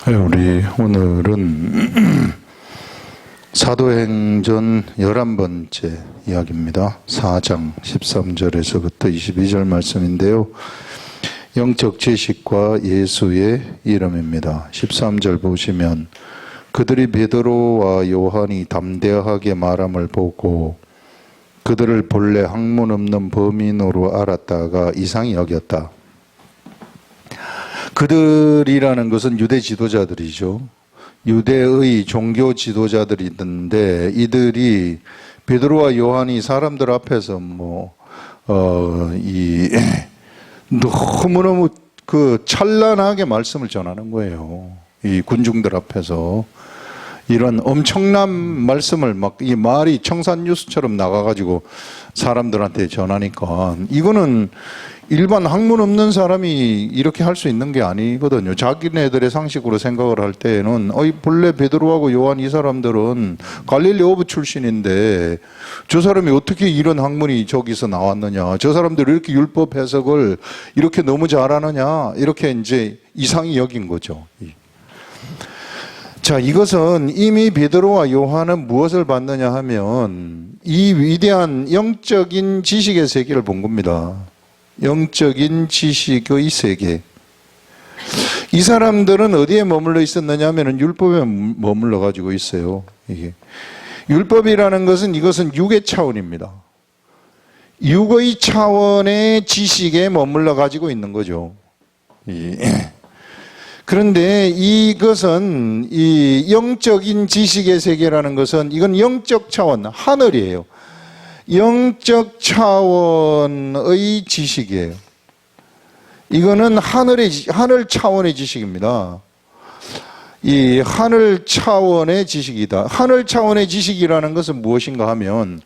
우리 오늘은 사도행전 11번째 이야기입니다. 4장 13절에서부터 22절 말씀인데요. 영적 지식과 예수의 이름입니다. 13절 보시면 그들이 베드로와 요한이 담대하게 말함을 보고 그들을 본래 학문 없는 범인으로 알았다가 이상히 여겼다. 그들이라는 것은 유대 지도자들이죠. 유대의 종교 지도자들이던데 이들이 베드로와 요한이 사람들 앞에서 너무너무 찬란하게 말씀을 전하는 거예요. 이 군중들 앞에서 이런 엄청난 말씀을 이 말이 청산유수처럼 나가가지고 사람들한테 전하니까 이거는 일반 학문 없는 사람이 이렇게 할 수 있는 게 아니거든요. 자기네들의 상식으로 생각을 할 때에는 본래 베드로하고 요한 이 사람들은 갈릴리 어부 출신인데 저 사람이 어떻게 이런 학문이 저기서 나왔느냐, 저 사람들이 이렇게 율법 해석을 이렇게 너무 잘하느냐, 이렇게 이제 이상히 여긴 거죠. 자, 이것은 이미 베드로와 요한은 무엇을 봤느냐 하면 이 위대한 영적인 지식의 세계를 본 겁니다. 영적인 지식의 세계. 이 사람들은 어디에 머물러 있었느냐 하면 율법에 머물러 가지고 있어요. 이게 율법이라는 것은 이것은 육의 차원입니다. 육의 차원의 지식에 머물러 가지고 있는 거죠. 그런데 이것은 이 영적인 지식의 세계라는 것은 이건 영적 차원, 하늘이에요. 영적 차원의 지식이에요. 이거는 하늘 차원의 지식입니다. 이 하늘 차원의 지식이다. 하늘 차원의 지식이라는 것은 무엇인가 하면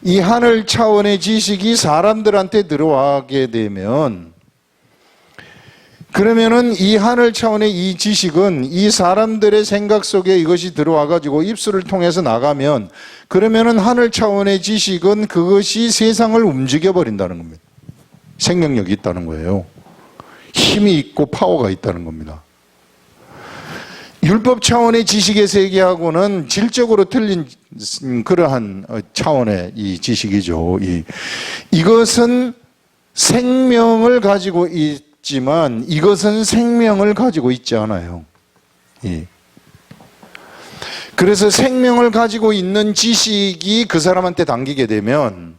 이 하늘 차원의 지식이 사람들한테 들어가게 되면 그러면은 이 하늘 차원의 이 지식은 이 사람들의 생각 속에 이것이 들어와가지고 입술을 통해서 나가면 그러면은 하늘 차원의 지식은 그것이 세상을 움직여버린다는 겁니다. 생명력이 있다는 거예요. 힘이 있고 파워가 있다는 겁니다. 율법 차원의 지식의 세계하고는 질적으로 틀린 그러한 차원의 이 지식이죠. 이것은 생명을 가지고 있지만 이것은 생명을 가지고 있지 않아요. 그래서 생명을 가지고 있는 지식이 그 사람한테 당기게 되면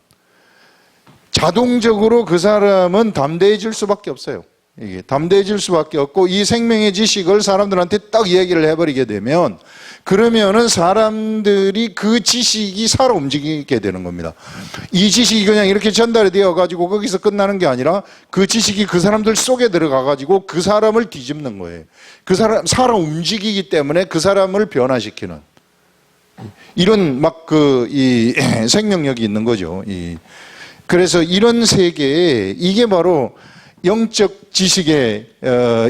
자동적으로 그 사람은 담대해질 수밖에 없어요. 이게 담대해질 수밖에 없고 이 생명의 지식을 사람들한테 딱 얘기를 해버리게 되면 그러면은 사람들이 그 지식이 살아 움직이게 되는 겁니다. 이 지식이 그냥 이렇게 전달이 되어가지고 거기서 끝나는 게 아니라 그 지식이 그 사람들 속에 들어가가지고 그 사람을 뒤집는 거예요. 그 사람 살아 움직이기 때문에 그 사람을 변화시키는 이런 이 생명력이 있는 거죠. 그래서 이런 세계에 이게 바로 영적 지식의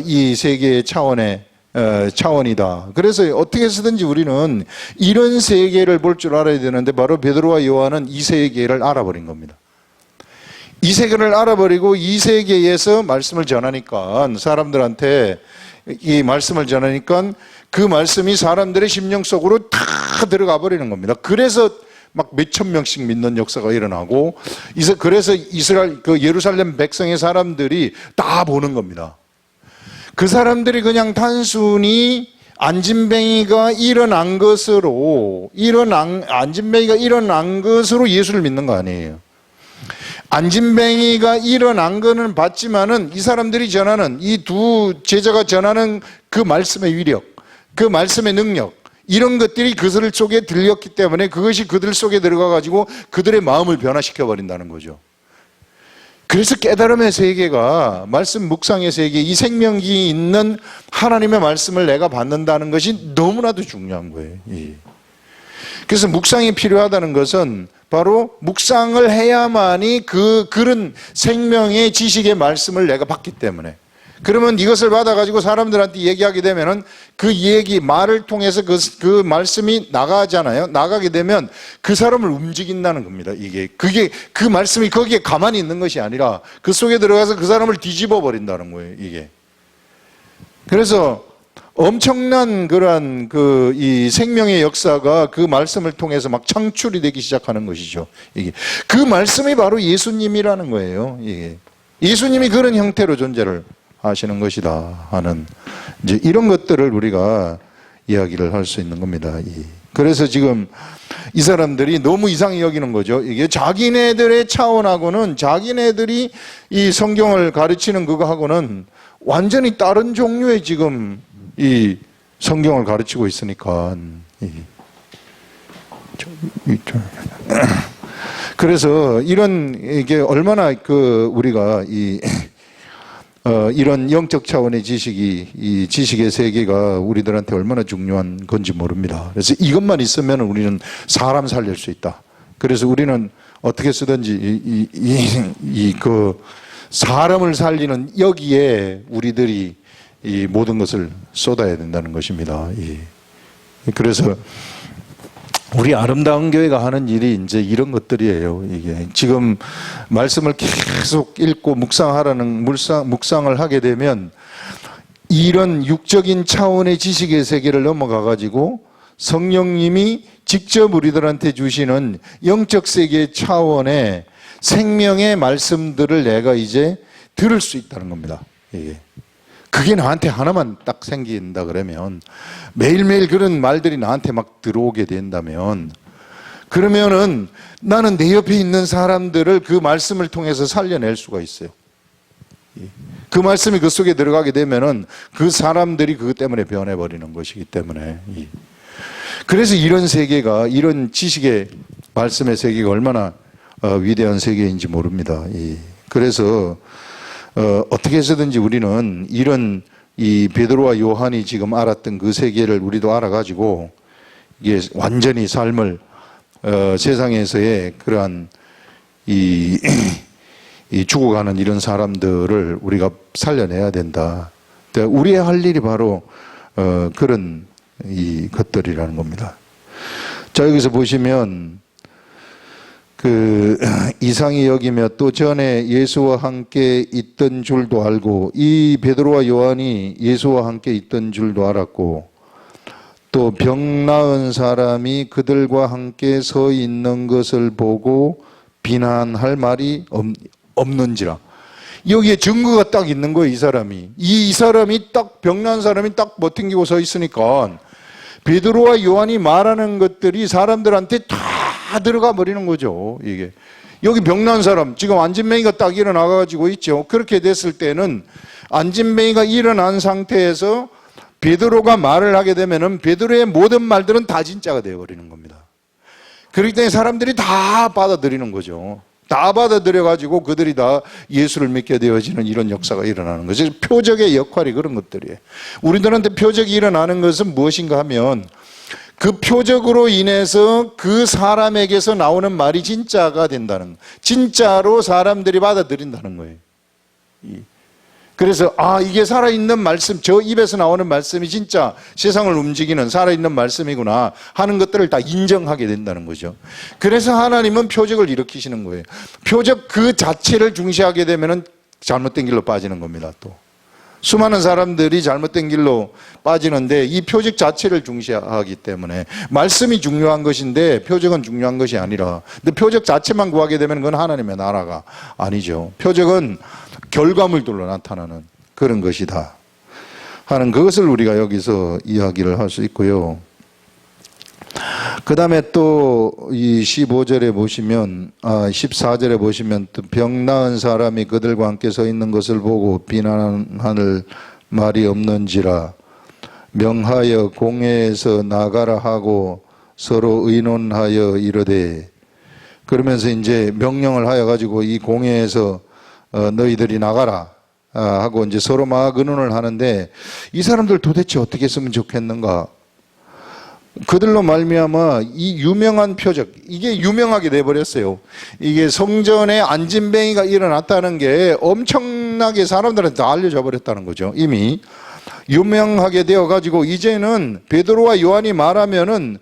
이 세계의 차원이다. 그래서 어떻게 해서든지 우리는 이런 세계를 볼 줄 알아야 되는데 바로 베드로와 요한은 이 세계를 알아버린 겁니다. 이 세계를 알아버리고 이 세계에서 말씀을 전하니까 사람들한테 이 말씀을 전하니까 그 말씀이 사람들의 심령 속으로 다 들어가 버리는 겁니다. 그래서 몇천 명씩 믿는 역사가 일어나고 그래서 이스라엘 예루살렘 백성의 사람들이 다 보는 겁니다. 그 사람들이 그냥 단순히 안진뱅이가 일어난 것으로 예수를 믿는 거 아니에요. 안진뱅이가 일어난 거는 봤지만은 이 사람들이 전하는 이 두 제자가 전하는 그 말씀의 위력, 그 말씀의 능력 이런 것들이 그들 속에 들렸기 때문에 그것이 그들 속에 들어가가지고 그들의 마음을 변화시켜 버린다는 거죠. 그래서 깨달음의 세계가 말씀 묵상의 세계, 이 생명이 있는 하나님의 말씀을 내가 받는다는 것이 너무나도 중요한 거예요. 그래서 묵상이 필요하다는 것은 바로 묵상을 해야만이 그런 생명의 지식의 말씀을 내가 받기 때문에 그러면 이것을 받아가지고 사람들한테 얘기하게 되면은 그 말을 통해서 그 말씀이 나가잖아요. 나가게 되면 그 사람을 움직인다는 겁니다. 그 말씀이 거기에 가만히 있는 것이 아니라 그 속에 들어가서 그 사람을 뒤집어 버린다는 거예요. 그래서 엄청난 그러한 이 생명의 역사가 그 말씀을 통해서 막 창출이 되기 시작하는 것이죠. 이게 그 말씀이 바로 예수님이라는 거예요. 이게 예수님이 그런 형태로 존재를 하시는 것이다 하는 이제 이런 것들을 우리가 이야기를 할 수 있는 겁니다. 그래서 지금 이 사람들이 너무 이상히 여기는 거죠. 이게 자기네들의 차원하고는 자기네들이 이 성경을 가르치는 그거하고는 완전히 다른 종류의 지금 이 성경을 가르치고 있으니까 그래서 이게 얼마나 우리가 이런 영적 차원의 지식이 이 지식의 세계가 우리들한테 얼마나 중요한 건지 모릅니다. 그래서 이것만 있으면 우리는 사람 살릴 수 있다. 그래서 우리는 어떻게 쓰든지 사람을 살리는 여기에 우리들이 이 모든 것을 쏟아야 된다는 것입니다. 그래서 우리 아름다운 교회가 하는 일이 이제 이런 것들이에요. 이게 지금 말씀을 계속 읽고 묵상을 하게 되면 이런 육적인 차원의 지식의 세계를 넘어가 가지고 성령님이 직접 우리들한테 주시는 영적 세계 차원의 생명의 말씀들을 내가 이제 들을 수 있다는 겁니다. 이게. 그게 나한테 하나만 딱 생긴다 그러면 매일매일 그런 말들이 나한테 막 들어오게 된다면 그러면은 나는 내 옆에 있는 사람들을 그 말씀을 통해서 살려낼 수가 있어요. 그 말씀이 그 속에 들어가게 되면은 그 사람들이 그것 때문에 변해버리는 것이기 때문에 그래서 이런 세계가 이런 지식의 말씀의 세계가 얼마나 위대한 세계인지 모릅니다. 그래서 어떻게 해서든지 우리는 이런 이 베드로와 요한이 지금 알았던 그 세계를 우리도 알아가지고 이게 완전히 삶을 세상에서의 그러한 이 죽어가는 이런 사람들을 우리가 살려내야 된다. 우리의 할 일이 바로 그런 이 것들이라는 겁니다. 자, 여기서 보시면 이상히 여기며 또 전에 예수와 함께 있던 줄도 알고 이 베드로와 요한이 예수와 함께 있던 줄도 알았고 또 병 나은 사람이 그들과 함께 서 있는 것을 보고 비난할 말이 없는지라. 여기에 증거가 딱 있는 거예요. 이 사람이 딱 병 나은 사람이 딱 버팅기고 서 있으니까 베드로와 요한이 말하는 것들이 사람들한테 다 들어가 버리는 거죠. 이게 여기 병난 사람 지금 안진뱅이가 딱 일어나가지고 있죠. 그렇게 됐을 때는 안진뱅이가 일어난 상태에서 베드로가 말을 하게 되면은 베드로의 모든 말들은 다 진짜가 되어버리는 겁니다. 그렇기 때문에 사람들이 다 받아들이는 거죠. 다 받아들여가지고 그들이 다 예수를 믿게 되어지는 이런 역사가 일어나는 거죠. 표적의 역할이 그런 것들이에요. 우리들한테 표적이 일어나는 것은 무엇인가 하면 그 표적으로 인해서 그 사람에게서 나오는 말이 진짜가 된다는, 진짜로 사람들이 받아들인다는 거예요. 그래서 이게 살아있는 말씀, 저 입에서 나오는 말씀이 진짜 세상을 움직이는 살아있는 말씀이구나 하는 것들을 다 인정하게 된다는 거죠. 그래서 하나님은 표적을 일으키시는 거예요. 표적 그 자체를 중시하게 되면 잘못된 길로 빠지는 겁니다. 또 수많은 사람들이 잘못된 길로 빠지는데 이 표적 자체를 중시하기 때문에 말씀이 중요한 것인데 표적은 중요한 것이 아니라, 근데 표적 자체만 구하게 되면 그건 하나님의 나라가 아니죠. 표적은 결과물들로 나타나는 그런 것이다 하는 그것을 우리가 여기서 이야기를 할 수 있고요. 그 다음에 또 이 15절에 보시면, 14절에 보시면 또 병 나은 사람이 그들과 함께 서 있는 것을 보고 비난하는 말이 없는지라 명하여 공회에서 나가라 하고 서로 의논하여 이르되, 그러면서 이제 명령을 하여 가지고 이 공회에서 너희들이 나가라 하고 이제 서로 막 의논을 하는데, 이 사람들 도대체 어떻게 했으면 좋겠는가? 그들로 말미암아 이 유명한 표적, 이게 유명하게 돼버렸어요. 이게 성전에 안진뱅이가 일어났다는 게 엄청나게 사람들한테 다 알려져 버렸다는 거죠. 이미 유명하게 되어가지고 이제는 베드로와 요한이 말하면은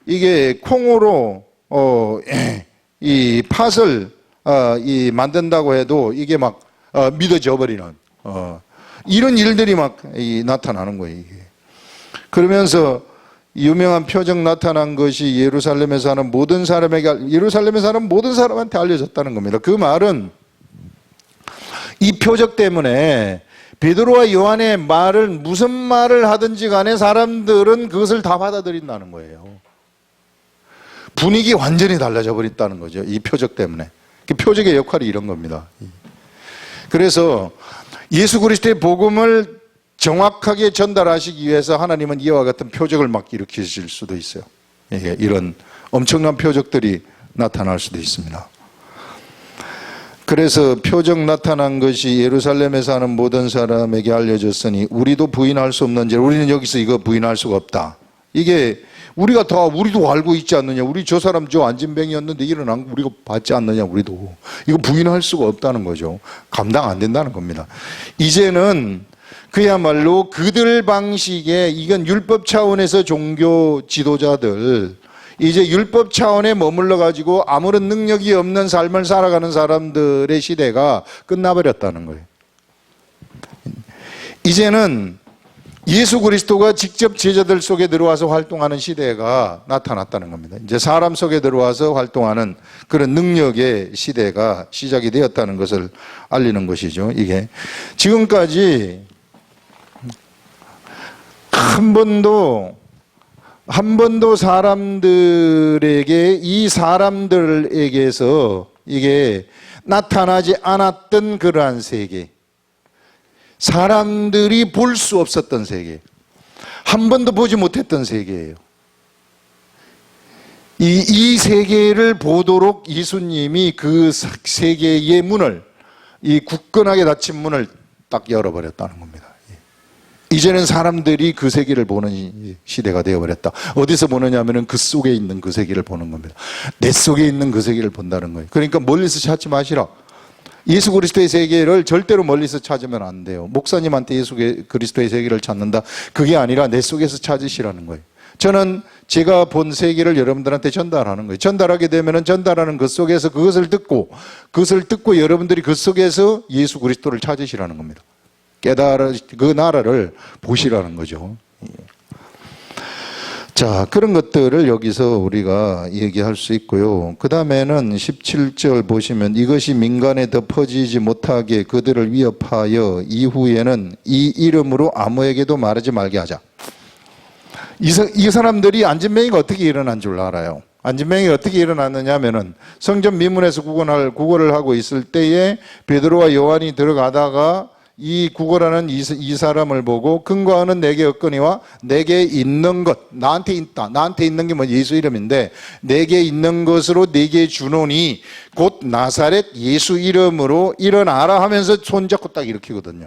이게 콩으로 이 팥을 이 만든다고 해도 이게 막 믿어져 버리는 이런 일들이 막 나타나는 거예요. 이게. 그러면서 유명한 표적 나타난 것이 예루살렘에 사는 모든 사람한테 알려졌다는 겁니다. 그 말은 이 표적 때문에 베드로와 요한의 말을 무슨 말을 하든지 간에 사람들은 그것을 다 받아들인다는 거예요. 분위기 완전히 달라져 버렸다는 거죠. 이 표적 때문에. 표적의 역할이 이런 겁니다. 그래서 예수 그리스도의 복음을 정확하게 전달하시기 위해서 하나님은 이와 같은 표적을 막 일으키실 수도 있어요. 이런 엄청난 표적들이 나타날 수도 있습니다. 그래서 표적 나타난 것이 예루살렘에 사는 모든 사람에게 알려졌으니 우리도 부인할 수 없는지, 우리는 여기서 이거 부인할 수가 없다. 이게 우리도 알고 있지 않느냐. 우리 저 사람 저 안진뱅이였는데 일어난 거 우리가 봤지 않느냐. 우리도 이거 부인할 수가 없다는 거죠. 감당 안 된다는 겁니다. 이제는 그야말로 그들 방식에, 이건 율법 차원에서 종교 지도자들, 이제 율법 차원에 머물러 가지고 아무런 능력이 없는 삶을 살아가는 사람들의 시대가 끝나버렸다는 거예요. 이제는 예수 그리스도가 직접 제자들 속에 들어와서 활동하는 시대가 나타났다는 겁니다. 이제 사람 속에 들어와서 활동하는 그런 능력의 시대가 시작이 되었다는 것을 알리는 것이죠. 이게 지금까지 한 번도 사람들에게, 이 사람들에게서 이게 나타나지 않았던 그러한 세계, 사람들이 볼 수 없었던 세계, 한 번도 보지 못했던 세계예요. 이 세계를 보도록 예수님이 그 세계의 문을, 이 굳건하게 닫힌 문을 딱 열어버렸다는 겁니다. 이제는 사람들이 그 세계를 보는 시대가 되어버렸다. 어디서 보느냐 하면 그 속에 있는 그 세계를 보는 겁니다. 내 속에 있는 그 세계를 본다는 거예요. 그러니까 멀리서 찾지 마시라. 예수 그리스도의 세계를 절대로 멀리서 찾으면 안 돼요. 목사님한테 예수 그리스도의 세계를 찾는다. 그게 아니라 내 속에서 찾으시라는 거예요. 저는 제가 본 세계를 여러분들한테 전달하는 거예요. 전달하게 되면 전달하는 것 속에서 그것을 듣고 여러분들이 그 속에서 예수 그리스도를 찾으시라는 겁니다. 깨달아 그 나라를 보시라는 거죠. 자, 그런 것들을 여기서 우리가 얘기할 수 있고요. 그 다음에는 17절 보시면 이것이 민간에 더 퍼지지 못하게 그들을 위협하여 이후에는 이 이름으로 아무에게도 말하지 말게 하자. 이 사람들이 안진뱅이가 어떻게 일어난 줄 알아요. 안진뱅이가 어떻게 일어났느냐 하면은 성전 미문에서 구걸을 하고 있을 때에 베드로와 요한이 들어가다가 이 구걸하는 이 사람을 보고 근거하는 내게 없거니와 내게 있는 것, 나한테 있다. 나한테 있는 게 뭐 예수 이름인데 내게 있는 것으로 내게 주노니 곧 나사렛 예수 이름으로 일어나라 하면서 손잡고 딱 일으키거든요.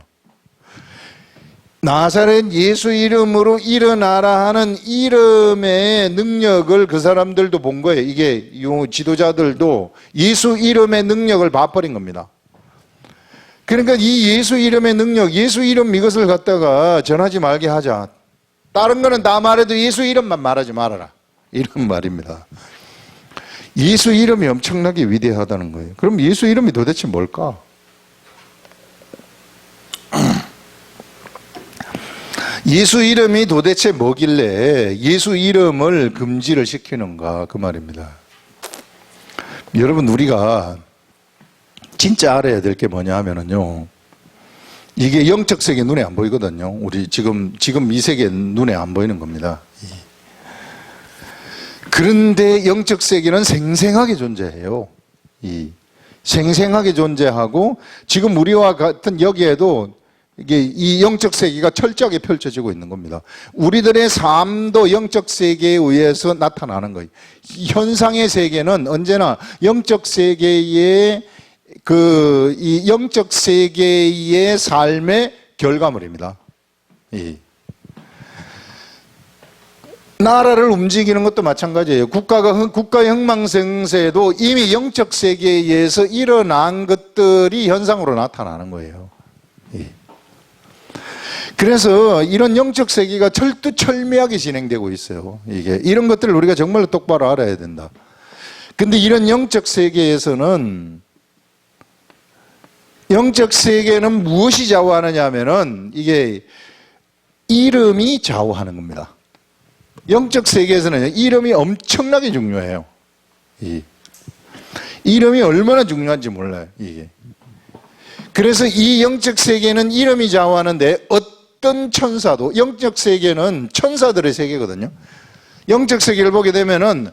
나사렛 예수 이름으로 일어나라 하는 이름의 능력을 그 사람들도 본 거예요. 이게 지도자들도 예수 이름의 능력을 봐버린 겁니다. 그러니까 이 예수 이름의 능력, 예수 이름 이것을 갖다가 전하지 말게 하자. 다른 거는 다 말해도 예수 이름만 말하지 말아라. 이런 말입니다. 예수 이름이 엄청나게 위대하다는 거예요. 그럼 예수 이름이 도대체 뭘까? 예수 이름이 도대체 뭐길래 예수 이름을 금지를 시키는가 그 말입니다. 여러분, 우리가 진짜 알아야 될 게 뭐냐 하면은요, 이게 영적 세계 눈에 안 보이거든요. 우리 지금 이 세계 눈에 안 보이는 겁니다. 그런데 영적 세계는 생생하게 존재해요. 생생하게 존재하고 지금 우리와 같은 여기에도 이게 이 영적 세계가 철저하게 펼쳐지고 있는 겁니다. 우리들의 삶도 영적 세계에 의해서 나타나는 거예요. 이 현상의 세계는 언제나 영적 세계의 이 영적 세계의 삶의 결과물입니다. 나라를 움직이는 것도 마찬가지예요. 국가의 흥망성쇠도 이미 영적 세계에 의해서 일어난 것들이 현상으로 나타나는 거예요. 그래서 이런 영적 세계가 철두철미하게 진행되고 있어요. 이런 것들을 우리가 정말로 똑바로 알아야 된다. 근데 이런 영적 세계에서는 영적 세계는 무엇이 좌우하느냐 하면은 이게 이름이 좌우하는 겁니다. 영적 세계에서는 이름이 엄청나게 중요해요. 이름이 얼마나 중요한지 몰라요, 이게. 그래서 이 영적 세계는 이름이 좌우하는데 어떤 천사도, 영적 세계는 천사들의 세계거든요. 영적 세계를 보게 되면은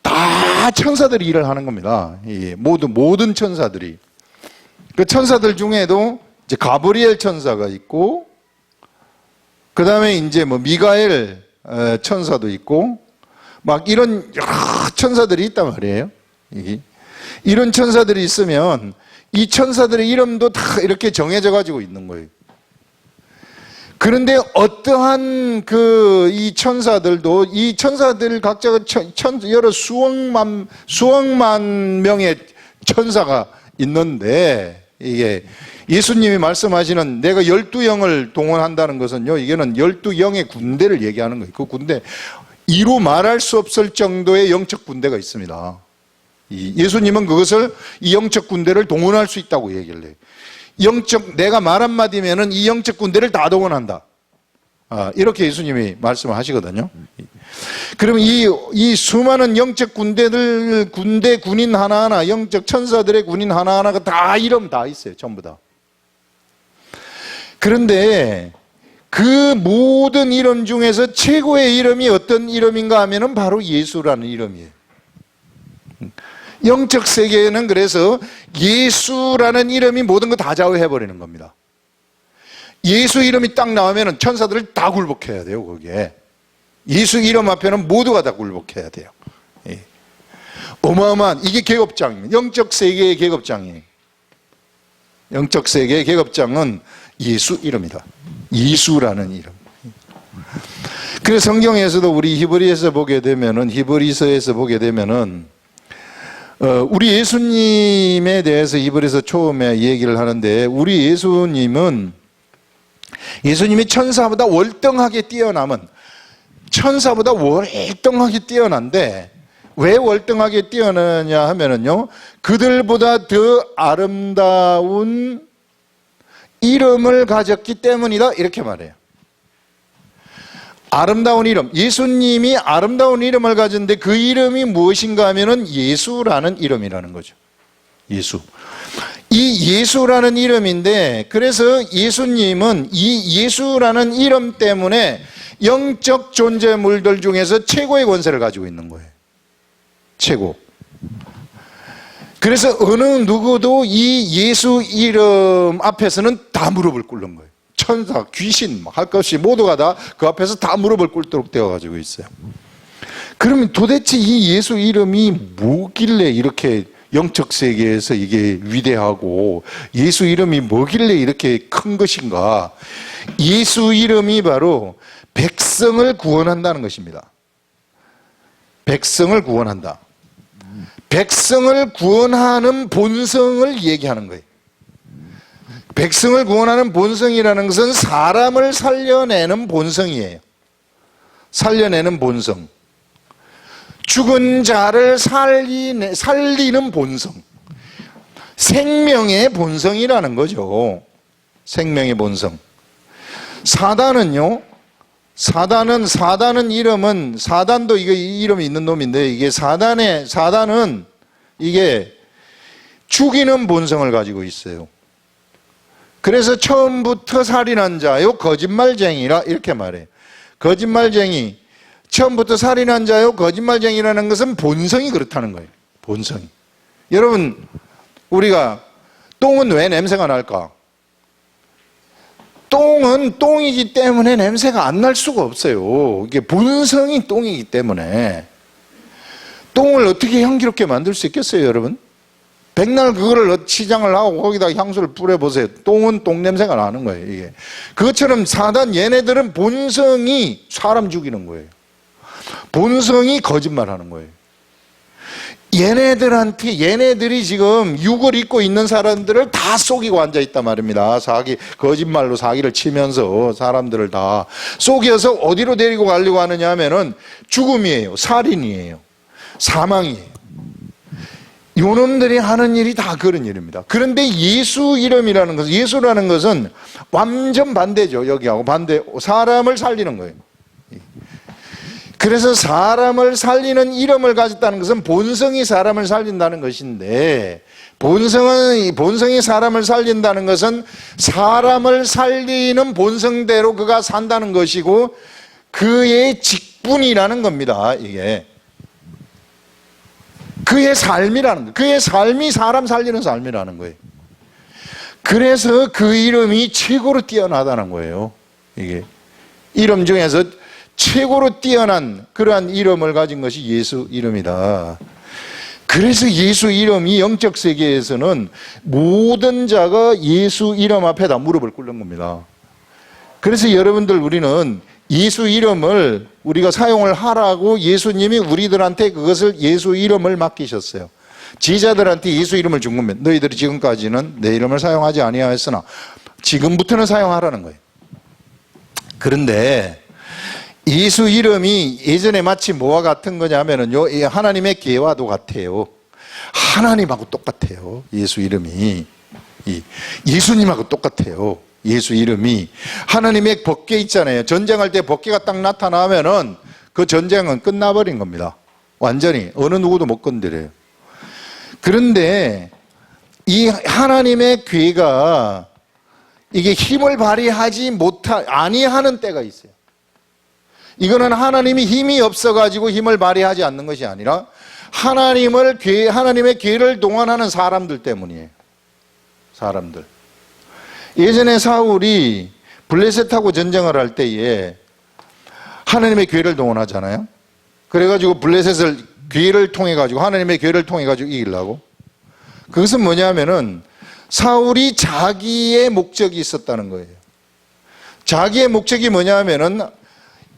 다 천사들이 일을 하는 겁니다. 모든 천사들이. 그 천사들 중에도 이제 가브리엘 천사가 있고, 그 다음에 이제 뭐 미가엘 천사도 있고, 막 이런 여러 천사들이 있단 말이에요. 이런 천사들이 있으면 이 천사들의 이름도 다 이렇게 정해져 가지고 있는 거예요. 그런데 어떠한 이 천사들도 이 천사들 각자가 여러 수억만 명의 천사가 있는데, 이게 예수님이 말씀하시는 내가 12영을 동원한다는 것은요, 이게는 12영의 군대를 얘기하는 거예요. 그 군대, 이루 말할 수 없을 정도의 영적 군대가 있습니다. 예수님은 그것을, 이 영적 군대를 동원할 수 있다고 얘기를 해요. 내가 말 한마디면은 이 영적 군대를 다 동원한다. 이렇게 예수님이 말씀을 하시거든요. 그러면 이 수많은 영적 군인 하나하나, 영적 천사들의 군인 하나하나가 다 이름 다 있어요. 전부 다. 그런데 그 모든 이름 중에서 최고의 이름이 어떤 이름인가 하면은 바로 예수라는 이름이에요. 영적 세계에는 그래서 예수라는 이름이 모든 거 다 좌우해버리는 겁니다. 예수 이름이 딱 나오면 천사들을 다 굴복해야 돼요, 거기에. 예수 이름 앞에는 모두가 다 굴복해야 돼요. 어마어마한, 이게 계급장입니다. 영적 세계의 계급장이에요. 영적 세계의 계급장은 예수 이름이다. 예수라는 이름. 그래서 성경에서도 우리 히브리서에서 보게 되면은, 우리 예수님에 대해서 히브리서 처음에 얘기를 하는데, 우리 예수님이 천사보다 월등하게 뛰어난데, 왜 월등하게 뛰어나냐 하면은요, 그들보다 더 아름다운 이름을 가졌기 때문이다, 이렇게 말해요. 아름다운 이름, 예수님이 아름다운 이름을 가졌는데 그 이름이 무엇인가 하면은 예수라는 이름이라는 거죠. 예수. 이 예수라는 이름인데, 그래서 예수님은 이 예수라는 이름 때문에 영적 존재물들 중에서 최고의 권세를 가지고 있는 거예요. 최고. 그래서 어느 누구도 이 예수 이름 앞에서는 다 무릎을 꿇는 거예요. 천사, 귀신, 할 것 없이 모두가 다 그 앞에서 다 무릎을 꿇도록 되어 가지고 있어요. 그러면 도대체 이 예수 이름이 뭐길래 이렇게 영적 세계에서 이게 위대하고, 예수 이름이 뭐길래 이렇게 큰 것인가? 예수 이름이 바로 백성을 구원한다는 것입니다. 백성을 구원한다. 백성을 구원하는 본성을 얘기하는 거예요. 백성을 구원하는 본성이라는 것은 사람을 살려내는 본성이에요. 살려내는 본성. 죽은 자를 살리는 본성. 생명의 본성이라는 거죠. 생명의 본성. 사단은 이름은, 사단도 이 이름이 있는 놈인데, 이게 사단은 이게 죽이는 본성을 가지고 있어요. 그래서 처음부터 살인한 자요 거짓말쟁이라 이렇게 말해요. 거짓말쟁이, 처음부터 살인한 자요 거짓말쟁이라는 것은 본성이 그렇다는 거예요. 본성이. 여러분, 우리가 똥은 왜 냄새가 날까? 똥은 똥이기 때문에 냄새가 안 날 수가 없어요. 이게 본성이 똥이기 때문에. 똥을 어떻게 향기롭게 만들 수 있겠어요, 여러분? 백날 그거를 치장을 하고 거기다 향수를 뿌려보세요. 똥은 똥 냄새가 나는 거예요, 이게. 그것처럼 사단, 얘네들은 본성이 사람 죽이는 거예요. 본성이 거짓말하는 거예요. 얘네들이 지금 육을 입고 있는 사람들을 다 속이고 앉아있단 말입니다. 거짓말로 사기를 치면서 사람들을 다 속여서 어디로 데리고 가려고 하느냐 하면은 죽음이에요. 살인이에요. 사망이에요. 요놈들이 하는 일이 다 그런 일입니다. 그런데 예수라는 것은 완전 반대죠. 여기하고 반대, 사람을 살리는 거예요. 그래서 사람을 살리는 이름을 가졌다는 것은 본성이 사람을 살린다는 것인데, 본성이 사람을 살린다는 것은 사람을 살리는 본성대로 그가 산다는 것이고, 그의 직분이라는 겁니다, 이게. 그의 삶이라는 거예요. 그의 삶이 사람 살리는 삶이라는 거예요. 그래서 그 이름이 최고로 뛰어나다는 거예요. 이게 이름 중에서 최고로 뛰어난 그러한 이름을 가진 것이 예수 이름이다. 그래서 예수 이름이 영적 세계에서는 모든 자가 예수 이름 앞에다 무릎을 꿇는 겁니다. 그래서 여러분들, 우리는 예수 이름을 우리가 사용을 하라고 예수님이 우리들한테 그것을 예수 이름을 맡기셨어요. 제자들한테 예수 이름을 준 겁니다. 너희들이 지금까지는 내 이름을 사용하지 아니하였으나 지금부터는 사용하라는 거예요. 그런데 예수 이름이 예전에 마치 뭐와 같은 거냐면요, 하나님의 계와도 같아요. 하나님하고 똑같아요. 예수 이름이 예수님하고 똑같아요. 예수 이름이 하나님의 법궤 있잖아요. 전쟁할 때 법궤가 딱 나타나면은 그 전쟁은 끝나버린 겁니다. 완전히 어느 누구도 못 건드려요. 그런데 이 하나님의 궤가 이게 힘을 발휘하지 아니하는 때가 있어요. 이거는 하나님이 힘이 없어가지고 힘을 발휘하지 않는 것이 아니라 하나님의 궤를 동원하는 사람들 때문이에요. 사람들. 예전에 사울이 블레셋하고 전쟁을 할 때에 하나님의 궤를 동원하잖아요. 그래가지고 블레셋을 궤를 통해가지고, 하나님의 궤를 통해가지고 이기려고. 그것은 뭐냐면은 사울이 자기의 목적이 있었다는 거예요. 자기의 목적이 뭐냐면은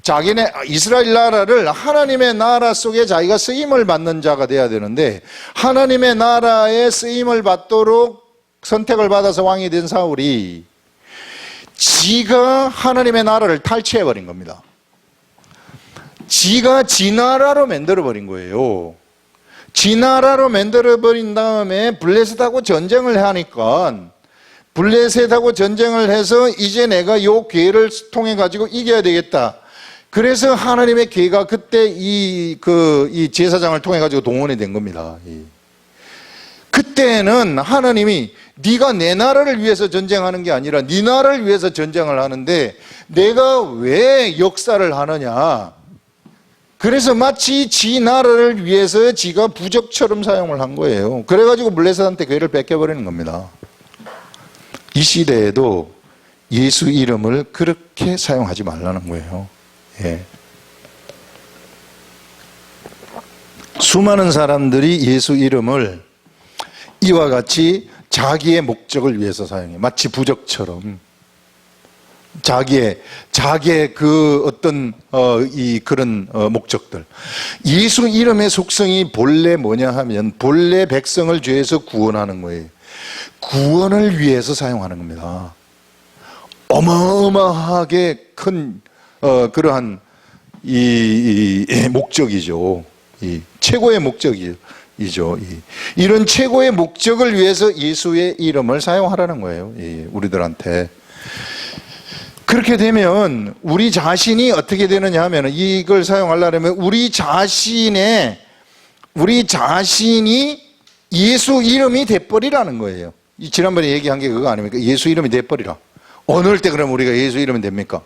자기네 이스라엘 나라를 하나님의 나라 속에 자기가 쓰임을 받는 자가 돼야 되는데, 하나님의 나라에 쓰임을 받도록 선택을 받아서 왕이 된 사울이 지가 하나님의 나라를 탈취해버린 겁니다. 지가 지 나라로 만들어버린 거예요. 지 나라로 만들어버린 다음에 블레셋하고 전쟁을 하니까, 블레셋하고 전쟁을 해서 이제 내가 요 기회를 통해 가지고 이겨야 되겠다. 그래서 하나님의 기회가 그때 이 제사장을 통해 가지고 동원이 된 겁니다. 그때는 하나님이 네가 내 나라를 위해서 전쟁하는 게 아니라 네 나라를 위해서 전쟁을 하는데 내가 왜 역사를 하느냐. 그래서 마치 지 나라를 위해서 지가 부적처럼 사용을 한 거예요. 그래가지고 블레셋한테 기회를 뺏겨버리는 겁니다. 이 시대에도 예수 이름을 그렇게 사용하지 말라는 거예요. 예. 수많은 사람들이 예수 이름을 이와 같이 자기의 목적을 위해서 사용해. 마치 부적처럼. 자기의 그 어떤 그런 목적들. 예수 이름의 속성이 본래 뭐냐 하면 본래 백성을 죄에서 구원하는 거예요. 구원을 위해서 사용하는 겁니다. 어마어마하게 큰 그러한 이 목적이죠. 이 최고의 목적이죠. 이런 최고의 목적을 위해서 예수의 이름을 사용하라는 거예요. 우리들한테. 그렇게 되면 우리 자신이 어떻게 되느냐 하면, 이걸 사용하려면 우리 자신이 예수 이름이 돼버리라는 거예요. 지난번에 얘기한 게 그거 아닙니까? 예수 이름이 돼버리라. 어느 때 그럼 우리가 예수 이름이 됩니까?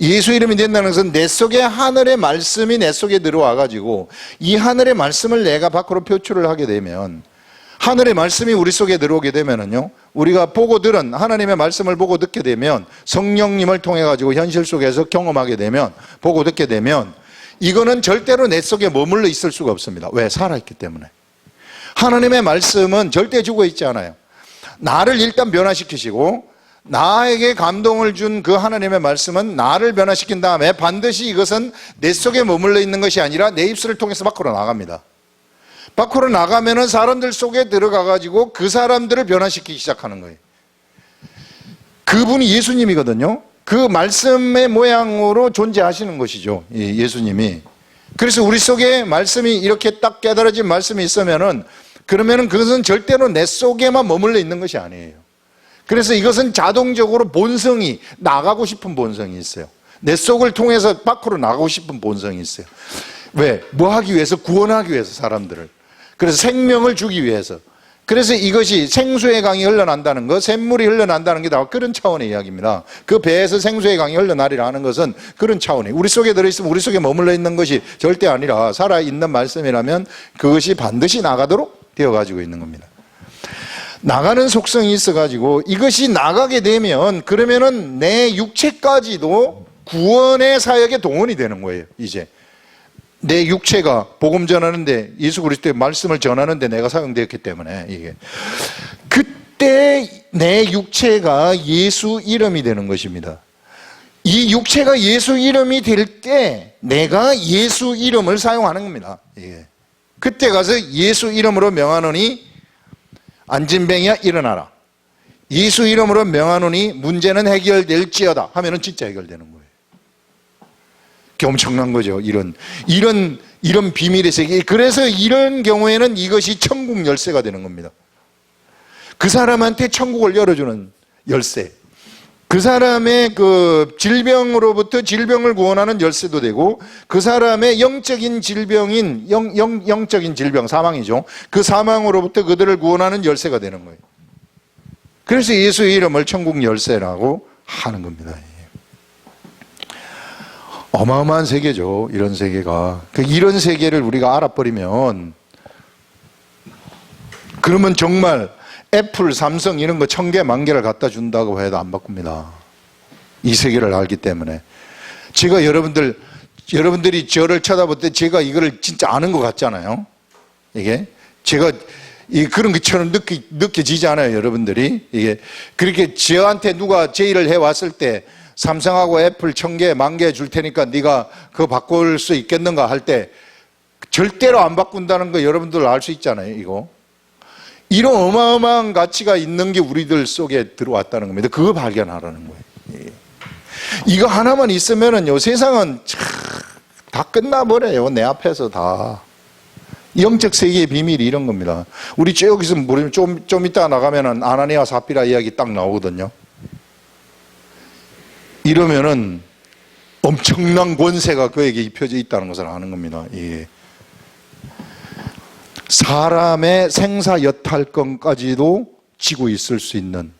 예수 이름이 된다는 것은 내 속에 하늘의 말씀이 내 속에 들어와 가지고 이 하늘의 말씀을 내가 밖으로 표출을 하게 되면, 하늘의 말씀이 우리 속에 들어오게 되면은요, 우리가 보고 들은 하나님의 말씀을 보고 듣게 되면, 성령님을 통해 가지고 현실 속에서 경험하게 되면, 보고 듣게 되면, 이거는 절대로 내 속에 머물러 있을 수가 없습니다. 왜? 살아있기 때문에. 하나님의 말씀은 절대 죽어 있지 않아요. 나를 일단 변화시키시고 나에게 감동을 준 그 하나님의 말씀은 나를 변화시킨 다음에 반드시 이것은 내 속에 머물러 있는 것이 아니라 내 입술을 통해서 밖으로 나갑니다. 밖으로 나가면은 사람들 속에 들어가 가지고 그 사람들을 변화시키기 시작하는 거예요. 그분이 예수님이거든요. 그 말씀의 모양으로 존재하시는 것이죠, 예수님이. 그래서 우리 속에 말씀이 이렇게 딱 깨달아진 말씀이 있으면은, 그러면은 그것은 절대로 내 속에만 머물러 있는 것이 아니에요. 그래서 이것은 자동적으로 본성이, 나가고 싶은 본성이 있어요. 내 속을 통해서 밖으로 나가고 싶은 본성이 있어요. 왜? 뭐 하기 위해서? 구원하기 위해서, 사람들을. 그래서 생명을 주기 위해서. 그래서 이것이 생수의 강이 흘러난다는 것, 샘물이 흘러난다는 게 다 그런 차원의 이야기입니다. 그 배에서 생수의 강이 흘러나리라 하는 것은 그런 차원이에요. 우리 속에 들어있으면 우리 속에 머물러 있는 것이 절대 아니라 살아있는 말씀이라면 그것이 반드시 나가도록 되어가지고 있는 겁니다. 나가는 속성이 있어가지고 이것이 나가게 되면 그러면은 내 육체까지도 구원의 사역에 동원이 되는 거예요. 이제 내 육체가 복음 전하는데, 예수 그리스도의 말씀을 전하는데 내가 사용되었기 때문에, 이게 그때 내 육체가 예수 이름이 되는 것입니다. 이 육체가 예수 이름이 될 때 내가 예수 이름을 사용하는 겁니다. 이게 그때 가서 예수 이름으로 명하노니 안진뱅이야 일어나라, 예수 이름으로 명하노니 문제는 해결될지어다 하면은 진짜 해결되는 거예요. 엄청난 거죠. 이런 비밀의 세계. 그래서 이런 경우에는 이것이 천국 열쇠가 되는 겁니다. 그 사람한테 천국을 열어주는 열쇠. 그 사람의 그 질병으로부터 질병을 구원하는 열쇠도 되고, 그 사람의 영적인 질병인 영적인 질병, 사망이죠. 그 사망으로부터 그들을 구원하는 열쇠가 되는 거예요. 그래서 예수의 이름을 천국 열쇠라고 하는 겁니다. 어마어마한 세계죠. 이런 세계가. 이런 세계를 우리가 알아버리면, 그러면 정말 애플, 삼성 이런 거 1000개, 10,000개를 갖다 준다고 해도 안 바꿉니다. 이 세계를 알기 때문에. 제가 여러분들이 저를 쳐다볼 때 제가 이거를 진짜 아는 것 같잖아요. 이게 제가 그런 것처럼 느껴지지 않아요, 여러분들이. 이게 그렇게 저한테 누가 제의를 해왔을 때 삼성하고 애플 1000개, 10,000개 줄 테니까 네가 그거 바꿀 수 있겠는가 할 때 절대로 안 바꾼다는 거 여러분들 알 수 있잖아요, 이거. 이런 어마어마한 가치가 있는 게 우리들 속에 들어왔다는 겁니다. 그거 발견하라는 거예요. 이거 하나만 있으면은요, 세상은 다 끝나버려요. 내 앞에서 다. 영적 세계의 비밀이 이런 겁니다. 우리 여기서 모르면 좀 이따 나가면은 아나니아 사피라 이야기 딱 나오거든요. 이러면은 엄청난 권세가 그에게 입혀져 있다는 것을 아는 겁니다. 예. 사람의 생사여탈권까지도 쥐고 있을 수 있는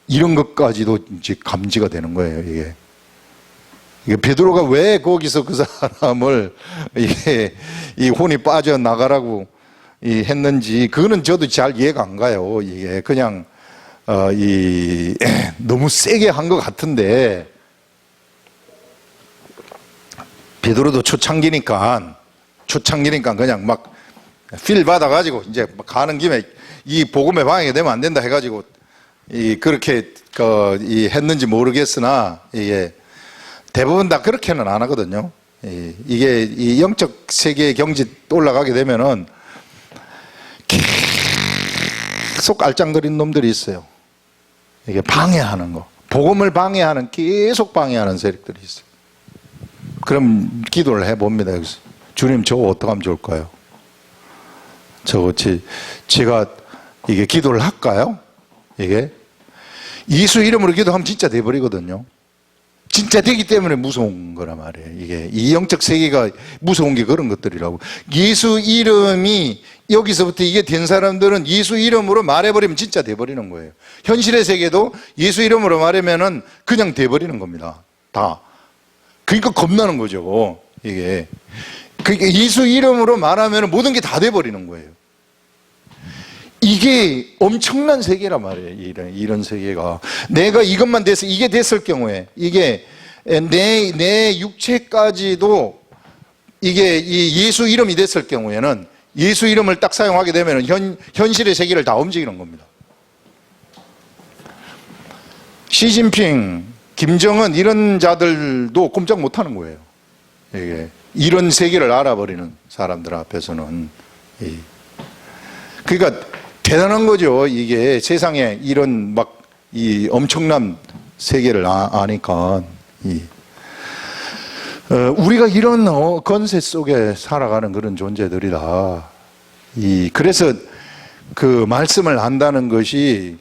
이런 것까지도 이제 감지가 되는 거예요. 이게 베드로가 왜 거기서 그 사람을 이 혼이 빠져 나가라고 했는지 그거는 저도 잘 이해가 안 가요. 이게 그냥 너무 세게 한 것 같은데, 베드로도 초창기니까 그냥 막 필 받아가지고 이제 가는 김에 이 복음에 방해가 되면 안 된다 해가지고 그렇게 했는지 모르겠으나, 이게 대부분 다 그렇게는 안 하거든요. 이게 이 영적 세계의 경지 올라가게 되면은 계속 알짱거리는 놈들이 있어요. 이게 방해하는 거, 복음을 방해하는, 계속 방해하는 세력들이 있어요. 그럼 기도를 해봅니다. 여기서 주님, 저거 어떻게 하면 좋을까요? 제가 이게 기도를 할까요? 이게 예수 이름으로 기도하면 진짜 돼버리거든요. 진짜 되기 때문에 무서운 거란 말이에요. 이게 이 영적 세계가 무서운 게 그런 것들이라고. 예수 이름이 여기서부터 이게 된 사람들은 예수 이름으로 말해버리면 진짜 돼버리는 거예요. 현실의 세계도 예수 이름으로 말하면은 그냥 돼버리는 겁니다. 다. 그러니까 겁나는 거죠. 이게. 그러니까 예수 이름으로 말하면 모든 게 다 돼버리는 거예요. 이게 엄청난 세계란 말이에요. 이런 세계가. 내가 이것만 돼서 이게 됐을 경우에, 이게 내 육체까지도 이게 이 예수 이름이 됐을 경우에는, 예수 이름을 딱 사용하게 되면 현실의 세계를 다 움직이는 겁니다. 시진핑, 김정은 이런 자들도 꼼짝 못 하는 거예요. 이게 이런 세계를 알아버리는 사람들 앞에서는. 그러니까 대단한 거죠. 이게 세상에 이런 이 엄청난 세계를 아니까. 우리가 이런 건세 속에 살아가는 그런 존재들이다. 그래서 그 말씀을 안다는 것이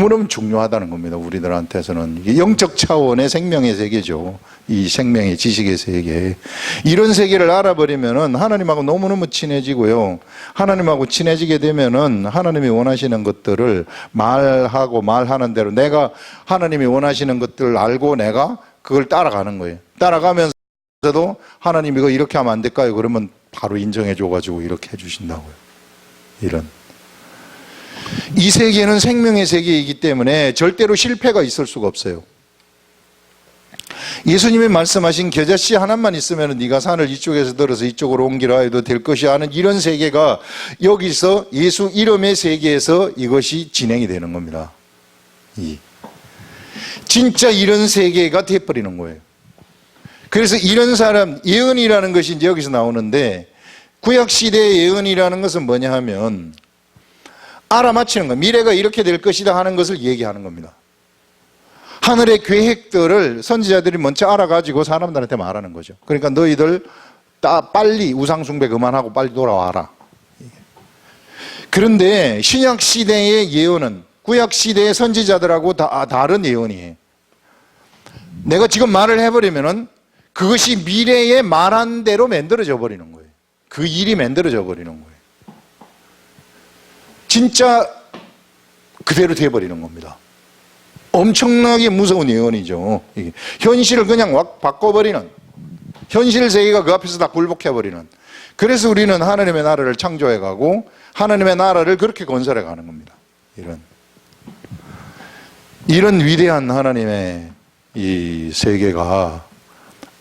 너무너무 중요하다는 겁니다. 우리들한테서는. 이게 영적 차원의 생명의 세계죠. 이 생명의 지식의 세계. 이런 세계를 알아버리면은 하나님하고 너무너무 친해지고요. 하나님하고 친해지게 되면은 하나님이 원하시는 것들을 말하고 말하는 대로 내가 하나님이 원하시는 것들을 알고 내가 그걸 따라가는 거예요. 따라가면서도 하나님 이거 이렇게 하면 안 될까요? 그러면 바로 인정해 줘가지고 이렇게 해주신다고요. 이런. 이 세계는 생명의 세계이기 때문에 절대로 실패가 있을 수가 없어요. 예수님이 말씀하신 겨자씨 하나만 있으면 네가 산을 이쪽에서 들어서 이쪽으로 옮기라 해도 될 것이 하는 이런 세계가 여기서 예수 이름의 세계에서 이것이 진행이 되는 겁니다. 진짜 이런 세계가 돼버리는 거예요. 그래서 이런 사람, 예언이라는 것이 이제 여기서 나오는데, 구약시대의 예언이라는 것은 뭐냐 하면 알아맞히는 거예요. 미래가 이렇게 될 것이다 하는 것을 얘기하는 겁니다. 하늘의 계획들을 선지자들이 먼저 알아가지고 사람들한테 말하는 거죠. 그러니까 너희들 빨리 우상숭배 그만하고 빨리 돌아와라. 그런데 신약시대의 예언은 구약시대의 선지자들하고 다른 예언이에요. 내가 지금 말을 해버리면은 그것이 미래에 말한 대로 만들어져 버리는 거예요. 그 일이 만들어져 버리는 거예요. 진짜 그대로 돼버리는 겁니다. 엄청나게 무서운 예언이죠. 현실을 그냥 바꿔버리는, 현실 세계가 그 앞에서 다 굴복해버리는. 그래서 우리는 하나님의 나라를 창조해가고 하나님의 나라를 그렇게 건설해 가는 겁니다. 이런 위대한 하나님의 이 세계가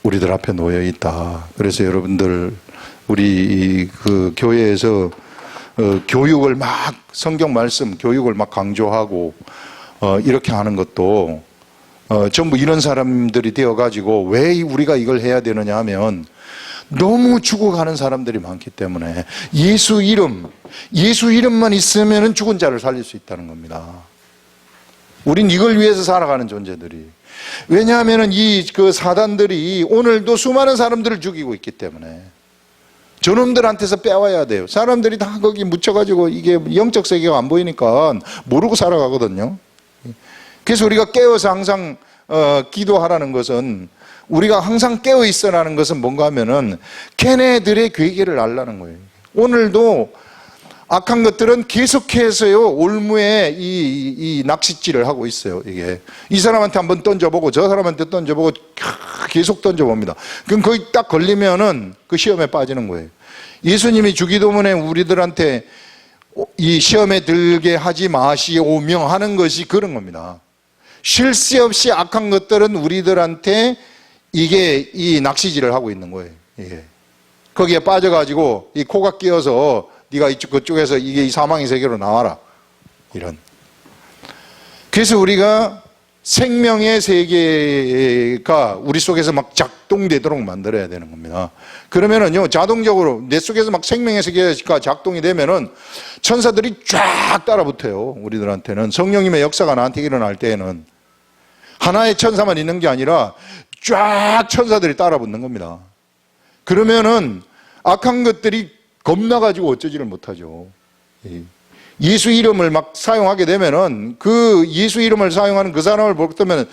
우리들 앞에 놓여 있다. 그래서 여러분들 우리 그 교회에서 교육을 막 성경 말씀 교육을 막 강조하고 이렇게 하는 것도 전부 이런 사람들이 되어가지고 왜 우리가 이걸 해야 되느냐 하면 너무 죽어가는 사람들이 많기 때문에 예수 이름만 있으면 죽은 자를 살릴 수 있다는 겁니다. 우린 이걸 위해서 살아가는 존재들이. 왜냐하면 그 사단들이 오늘도 수많은 사람들을 죽이고 있기 때문에 저놈들한테서 빼와야 돼요. 사람들이 다 거기 묻혀가지고 이게 영적 세계가 안 보이니까 모르고 살아가거든요. 그래서 우리가 깨어서 항상 기도하라는 것은, 우리가 항상 깨어 있어라는 것은 뭔가 하면은 걔네들의 괴계를 알라는 거예요. 오늘도 악한 것들은 계속해서요 올무에 이 낚싯질을 하고 있어요. 이게 이 사람한테 한번 던져보고 저 사람한테 던져보고 계속 던져봅니다. 그럼 거기 딱 걸리면은 그 시험에 빠지는 거예요. 예수님이 주기도문에 우리들한테 이 시험에 들게 하지 마시오며 하는 것이 그런 겁니다. 쉴 새 없이 악한 것들은 우리들한테 이게 이 낚시질을 하고 있는 거예요. 이게 거기에 빠져가지고 이 코가 끼어서 네가 그쪽에서 이게 이 사망의 세계로 나와라. 이런. 그래서 우리가 생명의 세계가 우리 속에서 막 작동되도록 만들어야 되는 겁니다. 그러면은요, 자동적으로 내 속에서 막 생명의 세계가 작동이 되면은 천사들이 쫙 따라붙어요. 우리들한테는. 성령님의 역사가 나한테 일어날 때에는 하나의 천사만 있는 게 아니라 쫙 천사들이 따라붙는 겁니다. 그러면은 악한 것들이 겁나가지고 어쩌지를 못하죠. 예수 이름을 막 사용하게 되면은 그 예수 이름을 사용하는 그 사람을 볼 때면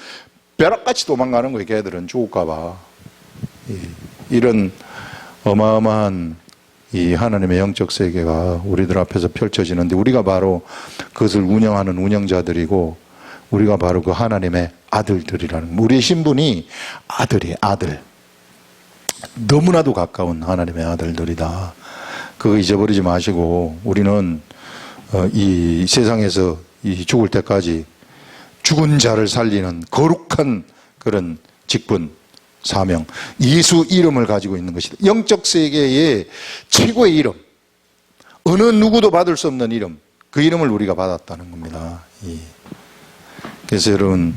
벼락같이 도망가는 거예요. 걔들은 죽을까봐. 이런 어마어마한 이 하나님의 영적 세계가 우리들 앞에서 펼쳐지는데 우리가 바로 그것을 운영하는 운영자들이고 우리가 바로 그 하나님의 아들들이라는, 우리의 신분이 아들이에요. 아들. 너무나도 가까운 하나님의 아들들이다. 그거 잊어버리지 마시고 우리는 이 세상에서 이 죽을 때까지 죽은 자를 살리는 거룩한 그런 직분, 사명, 예수 이름을 가지고 있는 것이다. 영적 세계의 최고의 이름, 어느 누구도 받을 수 없는 이름, 그 이름을 우리가 받았다는 겁니다. 그래서 여러분,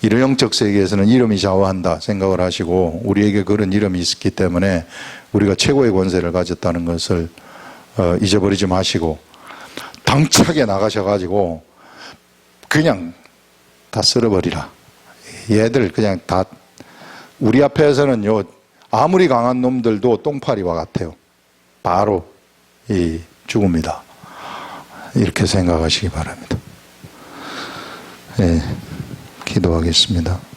이런 영적 세계에서는 이름이 좌우한다 생각을 하시고 우리에게 그런 이름이 있기 때문에 우리가 최고의 권세를 가졌다는 것을 잊어버리지 마시고 당차게 나가셔가지고 그냥 다 쓸어버리라. 얘들 그냥 다, 우리 앞에서는요 아무리 강한 놈들도 똥파리와 같아요. 바로 죽음이다. 이렇게 생각하시기 바랍니다. 예, 기도하겠습니다.